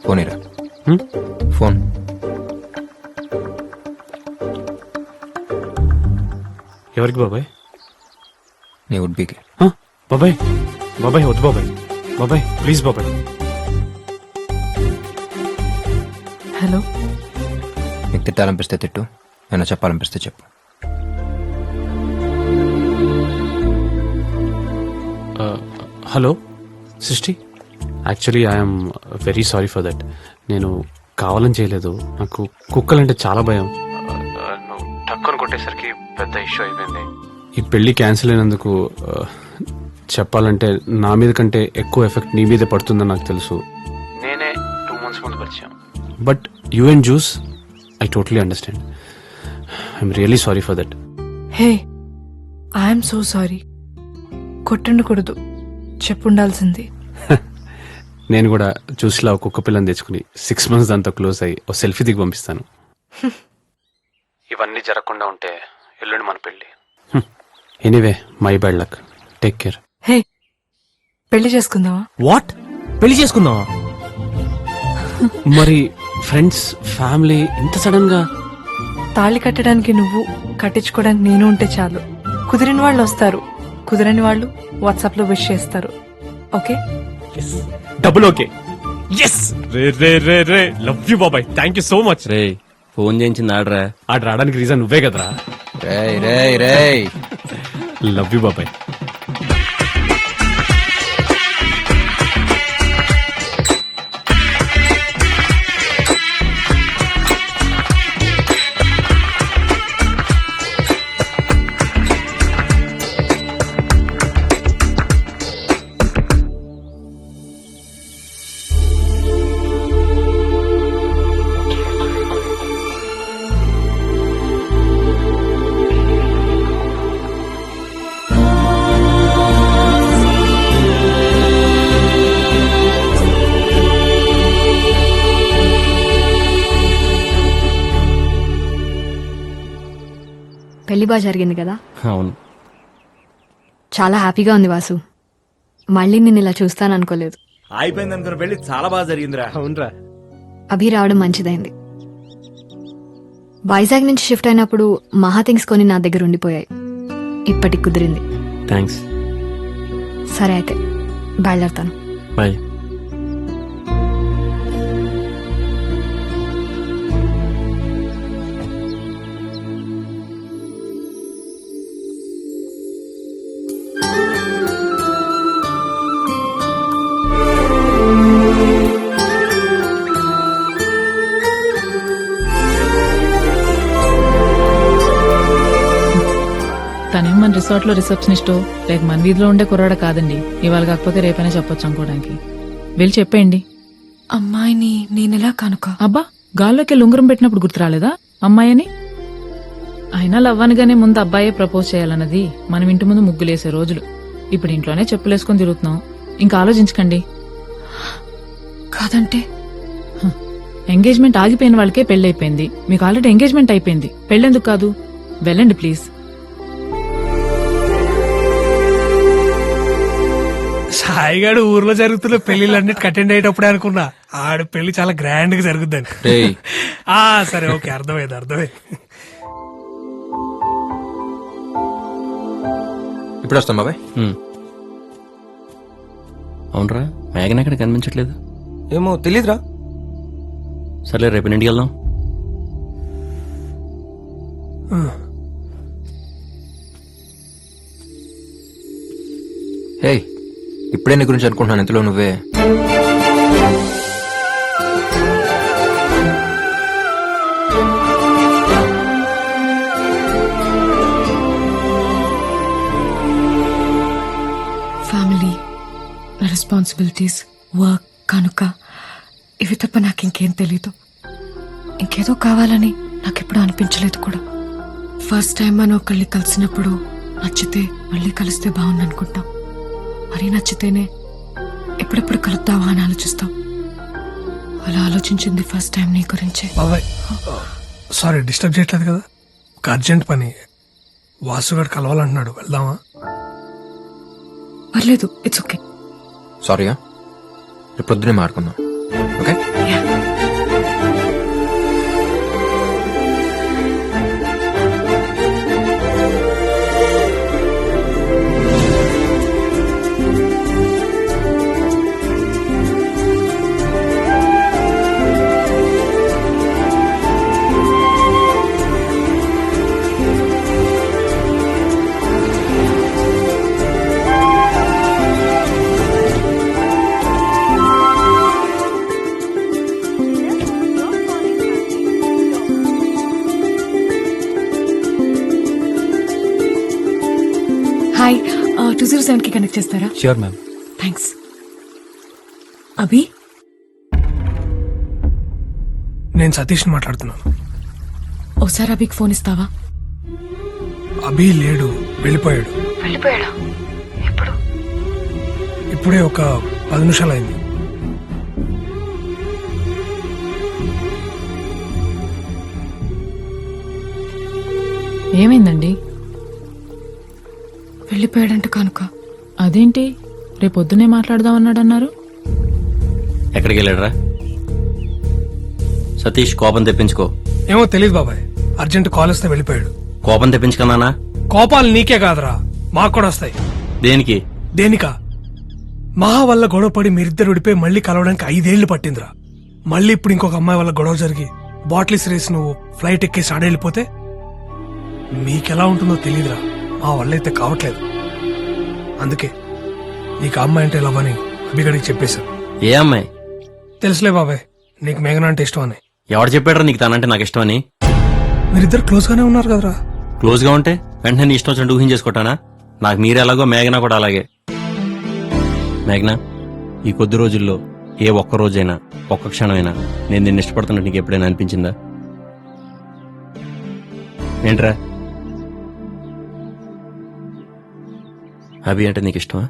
Phone ఇరా. Phone ఎవరికి బాబాయ్? నీ వుడ్బీకి. బాబాయ్ బాబాయ్ వద్దు బాబాయ్, బాబాయ్ ప్లీజ్ బాబాయ్. హలో, నీకు తిట్టాలనిపిస్తే తిట్టు, ఏమైనా చెప్పాలనిపిస్తే చెప్పు. హలో సృష్టి, actually I'm very sorry for that. నేను కావాలని చేయలేదు. నాకు కుక్కలంటే చాలా భయం. నువ్వు టక్కుని కొట్టేసరికి పెద్ద ఇష్యూ అయిపోయింది. ఈ పెళ్లి క్యాన్సిల్ అయినందుకు చెప్పాలంటే నా మీద కంటే ఎక్కువ ఎఫెక్ట్ నీ మీదే పడుతుందని నాకు తెలుసు. నేనే 2 months ముందు పరిచయం. But you and juice I totally understand. I'm really sorry for that. Hey, I'm so sorry. కొట్టుండకూడదు, చెప్పుండాల్సింది. నేను కూడా చూసిలా ఒక కుక్క పిల్లని తెచ్చుకుని 6 months దాంతో క్లోజ్ అయ్యి ఓ సెల్ఫీ దిగి పంపిస్తాను. ఇవన్నీ జరగకుండా ఉంటే ఎల్లుండి మన పెళ్ళి. Anyway, my bad luck. Take care. Hey, పెళ్లి చేసుకుందావా? వాట్? పెళ్లి చేసుకుందామా? మరి ఫ్రెండ్స్, ఫ్యామిలీ ఇంత సడన్ గా? తాళి కట్టడానికి నువ్వు, కట్టించుకోవడానికి నేను ఉంటే చాలు. కుదిరిన వాళ్ళు వస్తారు, కుదిరని వాళ్ళు వాట్సాప్ లో విష్ చేస్తారు. ఓకే? Double okay. ఎస్. రే రే రే రే, లవ్ యూ బాబాయ్, థ్యాంక్ యూ సో మచ్. రే, ఫోన్ చేయించింది ఆడరా. ఆడు రావడానికి రీజన్ నువ్వే కదరా. రేయ్ రేయ్ రేయ్, లవ్ యూ బాబాయ్. పెళ్లి బాగా జరిగింది కదా? అవును. చాలా హ్యాపీగా ఉంది వాసు. మళ్ళీ నేను ఇలా చూస్తాను అనుకోలేదు. అయిపోయింది అనుకున్న పెళ్లి చాలా బాగా జరిగిందిరా. అవునరా. అభి రావడం మంచిదైంది. వైజాగ్ నుంచి షిఫ్ట్ అయినప్పుడు మహా థింగ్స్ కొని నా దగ్గర ఉండిపోయాయి. ఇప్పటికి కుదిరింది. థ్యాంక్స్. సరే అయితే బయలుదేరుతాను. బాయ్. తనేం మన రిసార్ట్ లో రిసెప్షనిస్ట్ లేక మన వీధిలో ఉండే కుర్రాడ కాదండి. ఇవాళ కాకపోతే రేపైనా చెప్పొచ్చు అనుకోవడానికి. వెళ్ళి చెప్పేయండి. అమ్మాయిని నేనెలా కనుక? అబ్బా, గాల్లోకి ఉంగరం పెట్టినప్పుడు గుర్తు రాలేదా అమ్మాయిని? అయినా లవ్వనగానే ముందు అబ్బాయే ప్రపోజ్ చేయాలన్నది మనం ఇంటి ముందు ముగ్గులేసే రోజులు. ఇప్పుడు ఇంట్లోనే చెప్పులేసుకొని తిరుగుతున్నాం. ఇంకా ఆలోచించకండి. కాదంటే ఎంగేజ్మెంట్ ఆగిపోయిన వాళ్ళకే పెళ్లైపోయింది. మీకు ఆల్రెడీ ఎంగేజ్మెంట్ అయిపోయింది. పెళ్ళెందుకు కాదు? వెళ్ళండి ప్లీజ్. సాయిగాడు ఊర్లో జరుగుతున్న పెళ్లిళ్ళన్నిటికి అటెండ్ అయ్యేటప్పుడే అనుకున్నా ఆడు పెళ్లి చాలా గ్రాండ్ గా జరుగుద్దని. సరే, ఓకే, అర్థమైంది. ఇప్పుడు వస్తాం బాబాయ్. అవునరా, మేఘన ఎక్కడ కనిపించట్లేదు. ఏమో తెలీదురా. సర్లే, రేపు ఇంటికి వెళ్దాం. హే, ఇప్పుడే నీ గురించి అనుకుంటున్నాను, ఇంతలో నువ్వే. ఫ్యామిలీ, నా రెస్పాన్సిబిలిటీస్, వర్క్ కనుక ఇవి తప్ప నాకు ఇంకేం తెలీదు. ఇంకేదో కావాలని నాకెప్పుడు అనిపించలేదు కూడా. ఫస్ట్ టైం మనం ఒకళ్ళని కలిసినప్పుడు నచ్చితే మళ్ళీ కలిస్తే బాగుంది అనుకుంటాం. మరీ నచ్చితేనే ఎప్పుడెప్పుడు కలుద్దావా అని ఆలోచిస్తాం. అలా ఆలోచించింది ఫస్ట్ టైం నీ గురించే. బాబాయ్, సారీ డిస్టర్బ్ చేయట్లేదు కదా? ఒక అర్జెంట్ పని. వాసుగాడు కలవాలంటున్నాడు, వెళ్దామా? పర్లేదు, ఇట్స్ ఓకే. సారీయా, రేపు పొద్దునే మాట్లాడుకుందాం. ఓకే. హాయ్, 207 కి కనెక్ట్ చేస్తారా? Sure ma'am. థ్యాంక్స్. అభి, నేను సతీష్ని మాట్లాడుతున్నాను. ఒకసారి అభికి ఫోన్ ఇస్తావా? అభి లేడు, వెళ్ళిపోయాడు. వెళ్ళిపోయాడా? ఎప్పుడు? ఇప్పుడే ఒక 10 నిమిషాలు అయింది. ఏమైందండి? వెళ్ళిపోయాడంట కనుక. అదేంటి రేపొద్దునే మాట్లాడదామన్నాడన్నారు? ఎక్కడికి వెళ్ళాడరా? సతీష్ కోపం తెప్పించుకో. ఏమో తెలియదు బాబాయ్, అర్జెంట్ కాల్ వస్తే వెళ్ళిపోయాడు. కోపం తెప్పించుకున్నానా? కోపాలు నీకే కాదురా, మాకు కూడా వస్తాయి. దేనికి? దేనికా? మహా వల్ల గొడవపడి మీరిద్దరు విడిపోయి మళ్ళీ కలవడానికి 5 ఏళ్లు పట్టిందిరా. మళ్ళీ ఇప్పుడు ఇంకొక అమ్మాయి వల్ల గొడవ జరిగి బాటిల్స్ రేసి నువ్వు ఫ్లైట్ ఎక్కేసి ఆడెళ్ళిపోతే మీకెలా ఉంటుందో తెలియదురా. మా వల్ల అయితే కావట్లేదు. అందుకే నీకు ఆ అమ్మాయి అంటే లవ్ అని అభిగడికి చెప్పేశాను. ఏ అమ్మాయి? తెలుసులే బాబాయ్, నీకు మేఘన అంటే ఇష్టం అని. ఎవడు చెప్పాడ్రా నీకు తనంటే నాకు ఇష్టం అని? మీరిద్దరు క్లోజ్ గానే ఉన్నారు కదరా. క్లోజ్ గా ఉంటే వెంటనే నీ ఇష్టం వచ్చినట్టు ఊహించేసుకోటానా? నాకు మీరే ఎలాగో మేఘనా కూడా అలాగే. మేఘనా, ఈ కొద్ది రోజుల్లో ఏ ఒక్క రోజైనా ఒక్క క్షణమైనా నేను నిన్ను ఇష్టపడుతున్నట్టు నీకు ఎప్పుడైనా అనిపించిందా? ఏంట్రా, అభి అంటే నీకు ఇష్టమా?